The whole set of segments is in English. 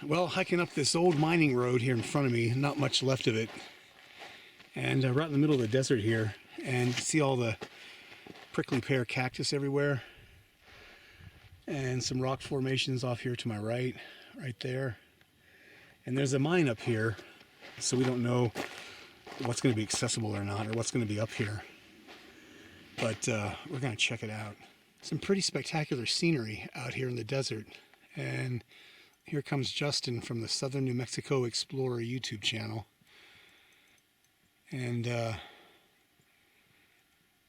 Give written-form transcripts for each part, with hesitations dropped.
Well, hiking up this old mining road here in front of me, not much left of it. And right in the middle of the desert here. And you see all the prickly pear cactus everywhere. And some rock formations off here to my right there. And there's a mine up here, so we don't know what's going to be accessible or not, or what's going to be up here. But we're going to check it out. Some pretty spectacular scenery out here in the desert. And here comes Justin from the Southern New Mexico Explorer YouTube channel. And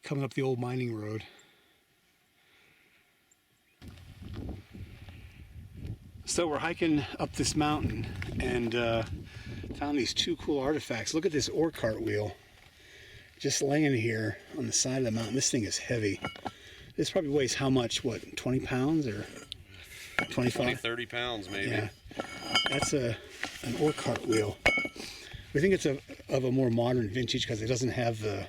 coming up the old mining road. So we're hiking up this mountain and found these two cool artifacts. Look at this ore cart wheel. Just laying here on the side of the mountain. This thing is heavy. This probably weighs how much? What, 20 pounds or 25? 20, 30 pounds maybe. Yeah. That's an ore cart wheel. We think it's of a more modern vintage because it doesn't have the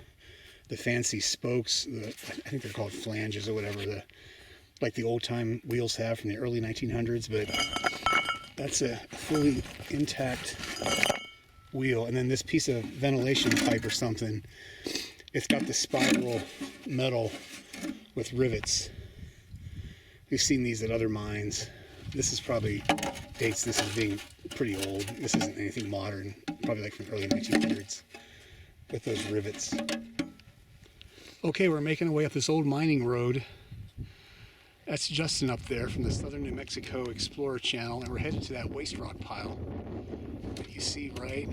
fancy spokes. I think they're called flanges or whatever, like the old time wheels have from the early 1900s. But that's a fully intact wheel. And then this piece of ventilation pipe or something, it's got the spiral metal with rivets. We've seen these at other mines. This is probably dates this as being pretty old. This isn't anything modern, probably like from early 1900s with those rivets. Okay, we're making our way up this old mining road. That's Justin up there from the Southern New Mexico Explorer channel, and we're headed to that waste rock pile that you see right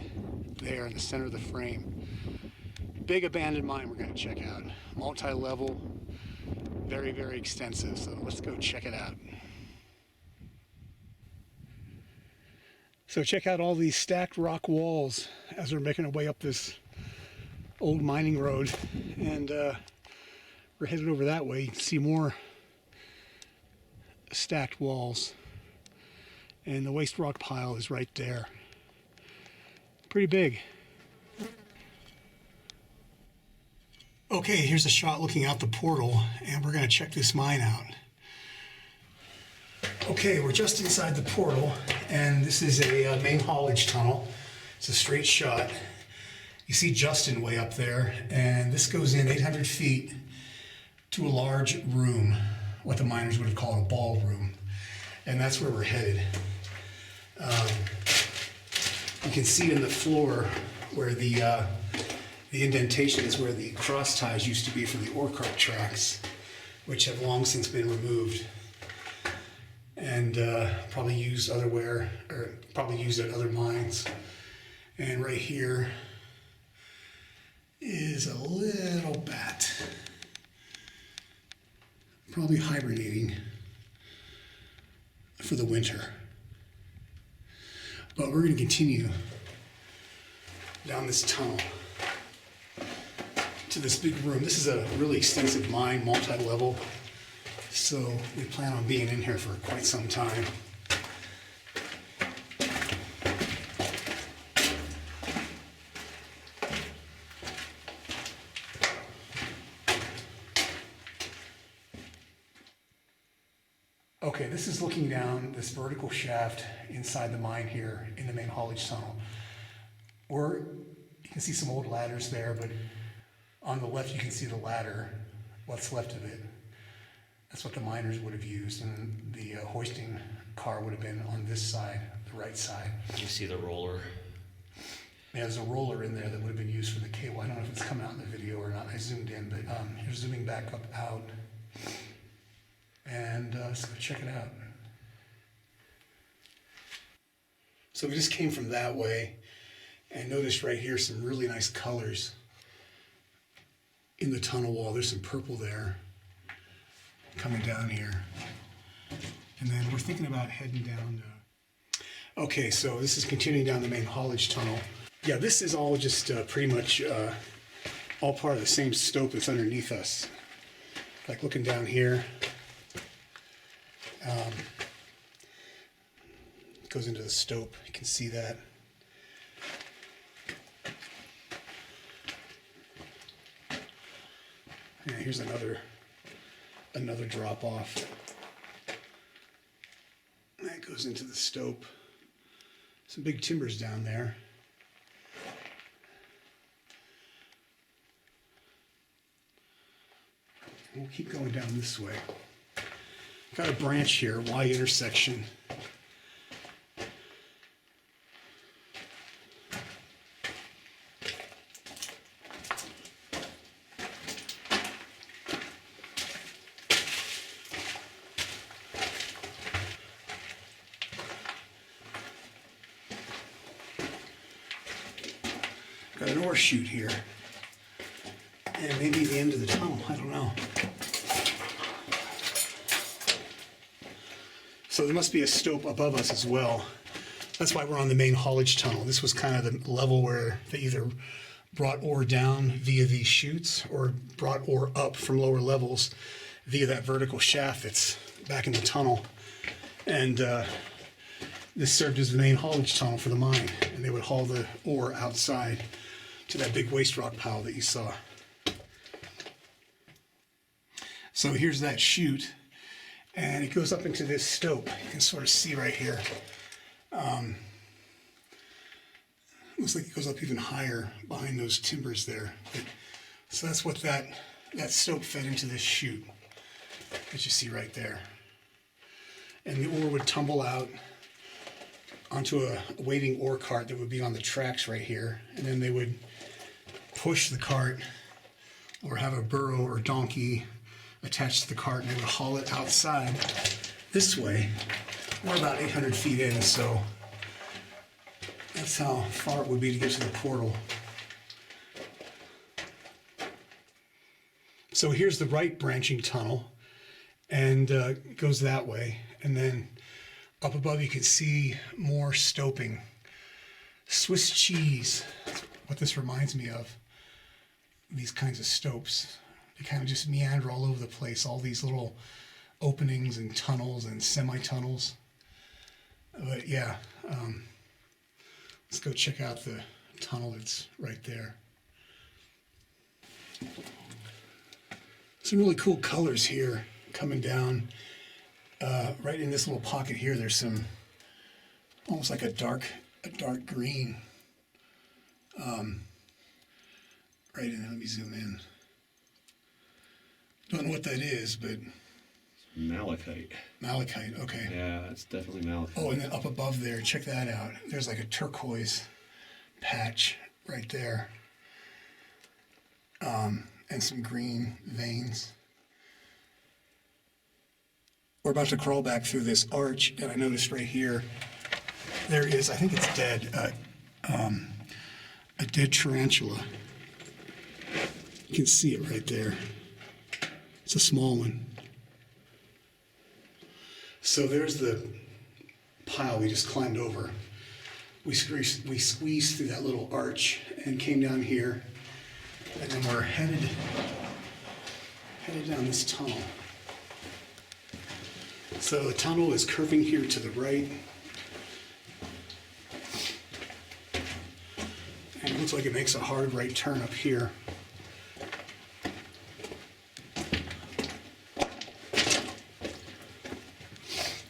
there in the center of the frame. Big abandoned mine we're going to check out. Multi-level, very, very extensive, so let's go check it out. So check out all these stacked rock walls as we're making our way up this old mining road, and we're headed over that way. You can see more stacked walls, and the waste rock pile is right there. Pretty big. Okay, here's a shot looking out the portal, and we're going to check this mine out. Okay, we're just inside the portal, and this is a main haulage tunnel. It's a straight shot. You see Justin way up there, and this goes in 800 feet to a large room, what the miners would have called a ballroom, and that's where we're headed. You can see in the floor where the indentation is where the cross ties used to be for the ore cart tracks, which have long since been removed and probably used otherwhere, or probably used at other mines. And right here is a little bat, probably hibernating for the winter. But we're going to continue down this tunnel to this big room. This is a really extensive mine, multi-level, so we plan on being in here for quite some time. Okay, this is looking down this vertical shaft inside the mine here in the main haulage tunnel. You can see some old ladders there, but on the left you can see the ladder, what's left of it. That's what the miners would have used, and the hoisting car would have been on this side, the right side. You see the roller. Yeah, there's a roller in there that would have been used for the cable. I don't know if it's coming out in the video or not. I zoomed in, but here's zooming back up out. And let's go check it out. So we just came from that way and noticed right here some really nice colors in the tunnel wall. There's some purple there coming down here. And then we're thinking about heading down. Okay, so this is continuing down the main haulage tunnel. Yeah, this is all just pretty much all part of the same stope that's underneath us. Like looking down here. Goes into the stope. You can see that. And here's another drop off. That goes into the stope. some big timbers down there. We'll keep going down this way. Got a branch here, Y intersection. Got an ore chute here. And maybe the end of the tunnel, I don't know. So there must be a stope above us as well. That's why we're on the main haulage tunnel. This was kind of the level where they either brought ore down via these chutes or brought ore up from lower levels via that vertical shaft that's back in the tunnel. And this served as the main haulage tunnel for the mine. And they would haul the ore outside to that big waste rock pile that you saw. So here's that chute, and it goes up into this stope. You can sort of see right here. Looks like it goes up even higher behind those timbers there. So that's what that stope fed into this chute that you see right there. And the ore would tumble out onto a waiting ore cart that would be on the tracks right here. And then they would push the cart or have a burro or donkey attached to the cart, and they would haul it outside this way. We're about 800 feet in, so that's how far it would be to get to the portal. So here's the right branching tunnel, and it goes that way. And then up above you can see more stoping. Swiss cheese, that's what this reminds me of. These kinds of stopes. They kind of just meander all over the place, all these little openings and tunnels and semi-tunnels. But yeah, let's go check out the tunnel that's right there. Some really cool colors here coming down. Right in this little pocket here, there's some almost like a dark green. Right in there, let me zoom in. Don't know what that is, but Malachite. malachite, okay. Yeah, it's definitely malachite. Oh, and then up above there, check that out. There's like a turquoise patch right there. And some green veins. We're about to crawl back through this arch, and I noticed right here, there is, I think it's dead, a dead tarantula. You can see it right there. It's a small one. So there's the pile we just climbed over. We squeezed through that little arch and came down here, and then we're headed down this tunnel. So the tunnel is curving here to the right, and it looks like it makes a hard right turn up here.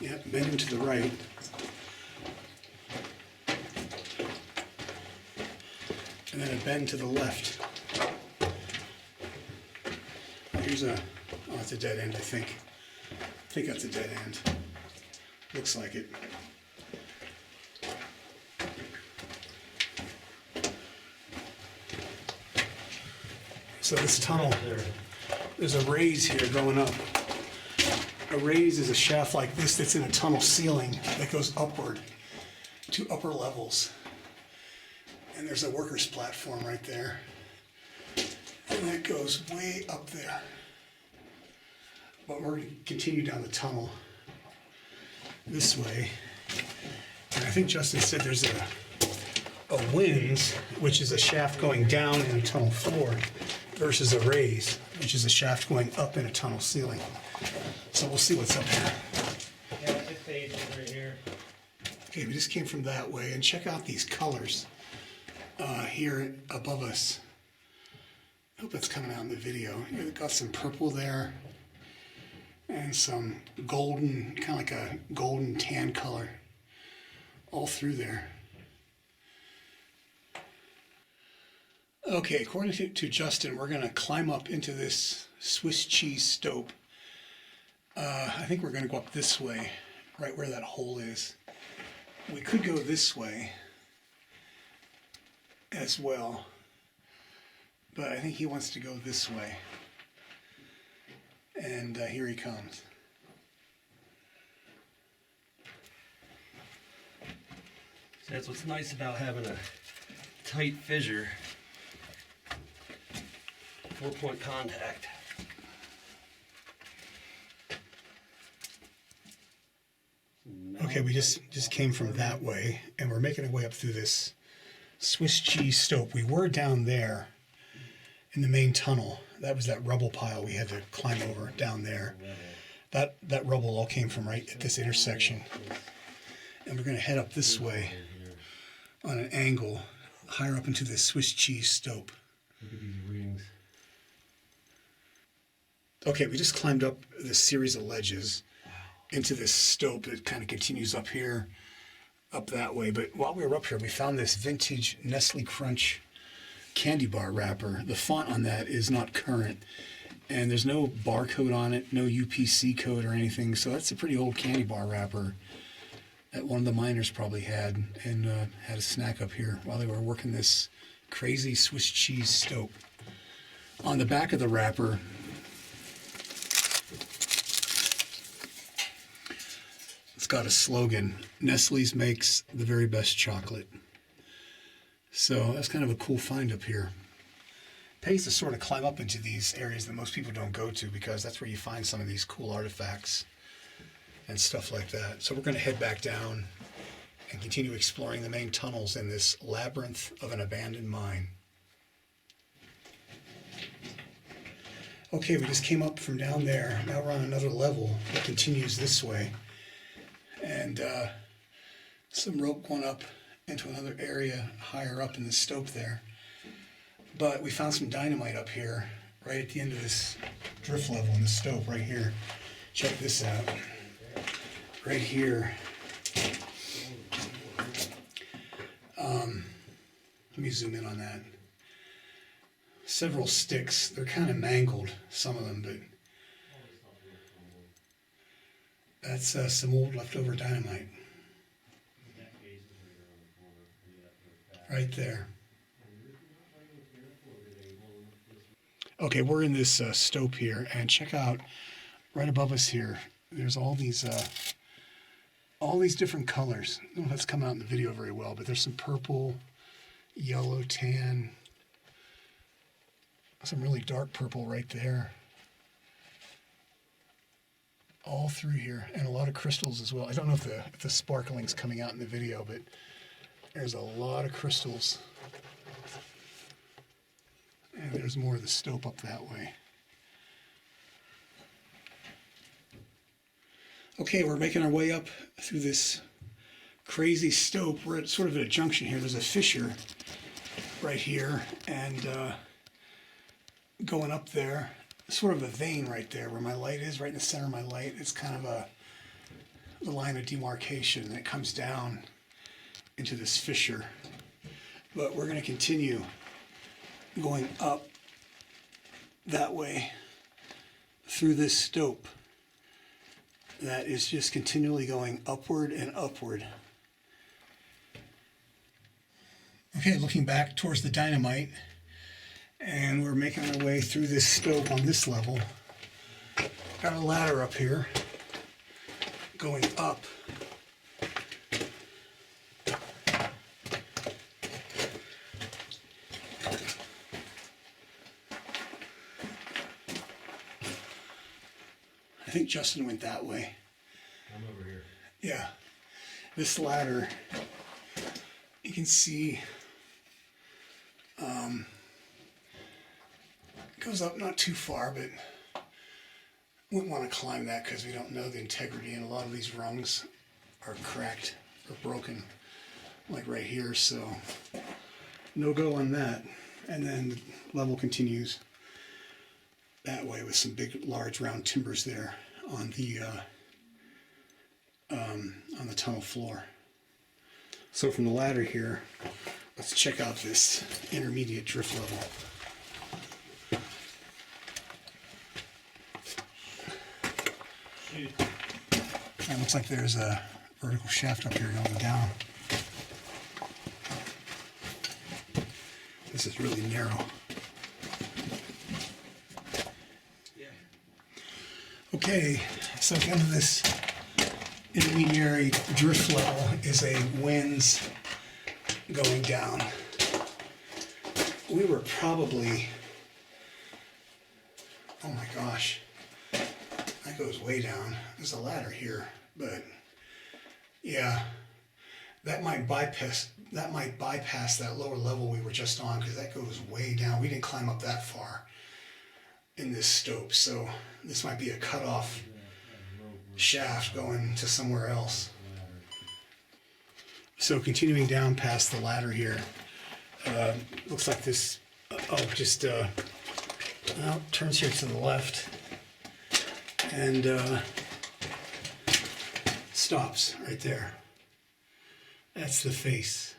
Yep, bending to the right. And then a bend to the left. Here's oh, it's a dead end, I think. I think that's a dead end. Looks like it. So this tunnel, there's a raise here going up. A raise is a shaft like this that's in a tunnel ceiling that goes upward to upper levels. And there's a worker's platform right there. And that goes way up there. But we're going to continue down the tunnel this way. And I think Justin said there's a winze, which is a shaft going down in a tunnel floor, versus a raise, which is a shaft going up in a tunnel ceiling. So we'll see what's up here. Yeah, it fades right here. Okay, we just came from that way, and check out these colors here above us. I hope that's coming out in the video. You've got some purple there, and some golden, kind of like a golden tan color all through there. Okay, according to Justin, we're going to climb up into this Swiss cheese stope. I think we're going to go up this way, right where that hole is. We could go this way as well, but I think he wants to go this way. And here he comes. So that's what's nice about having a tight fissure. 4-point contact. Okay, we just came from that way, and we're making our way up through this Swiss cheese stope. We were down there in the main tunnel. That was that rubble pile we had to climb over down there. That rubble all came from right at this intersection. And we're going to head up this way on an angle higher up into this Swiss cheese stope. Look at these rings. Okay, we just climbed up this series of ledges into this stope that kind of continues up here, up that way. But while we were up here, we found this vintage Nestle Crunch candy bar wrapper. The font on that is not current, and there's no barcode on it, no UPC code or anything. So that's a pretty old candy bar wrapper that one of the miners probably had, and had a snack up here while they were working this crazy Swiss cheese stope. On the back of the wrapper, it's got a slogan: Nestle's makes the very best chocolate. So that's kind of a cool find up here. Pays to sort of climb up into these areas that most people don't go to, because that's where you find some of these cool artifacts and stuff like that. So we're going to head back down and continue exploring the main tunnels in this labyrinth of an abandoned mine. Okay, we just came up from down there. Now we're on another level that continues this way. And some rope going up into another area higher up in the stope there. But we found some dynamite up here, right at the end of this drift level in the stope, right here. Check this out. Right here. Let me zoom in on that. Several sticks. They're kind of mangled, some of them, but that's some old leftover dynamite. Right there. Okay, we're in this stope here, and check out right above us here. There's all these different colors. I don't know if that's come out in the video very well, but there's some purple, yellow, tan, some really dark purple right there. All through here, and a lot of crystals as well. I don't know if the sparkling's coming out in the video, but there's a lot of crystals. And there's more of the stope up that way. Okay, we're making our way up through this crazy stope. We're at sort of at a junction here. There's a fissure right here, and going up there, sort of a vein right there where my light is, right in the center of my light. It's kind of the line of demarcation that comes down into this fissure. But we're going to continue going up that way through this stope that is just continually going upward and upward. Okay, looking back towards the dynamite, and we're making our way through this stope on this level. Got a ladder up here going up. I think Justin went that way. I'm over here. Yeah. This ladder, you can see, it goes up not too far, but wouldn't want to climb that because we don't know the integrity, and a lot of these rungs are cracked or broken, like right here, so no go on that. And then the level continues that way with some big, large, round timbers there on the tunnel floor. So from the ladder here, Let's check out this intermediate drift level. Shoot. It looks like there's a vertical shaft up here going down. This is really narrow. Okay, so at the end of this intermediary drift level is a winds going down. We were probably, oh my gosh, that goes way down. There's a ladder here, but yeah, that might bypass that lower level we were just on, because that goes way down. We didn't climb up that far in this stope, so this might be a cutoff shaft going to somewhere else. So continuing down past the ladder here, looks like this, well, turns here to the left and stops right there. That's the face.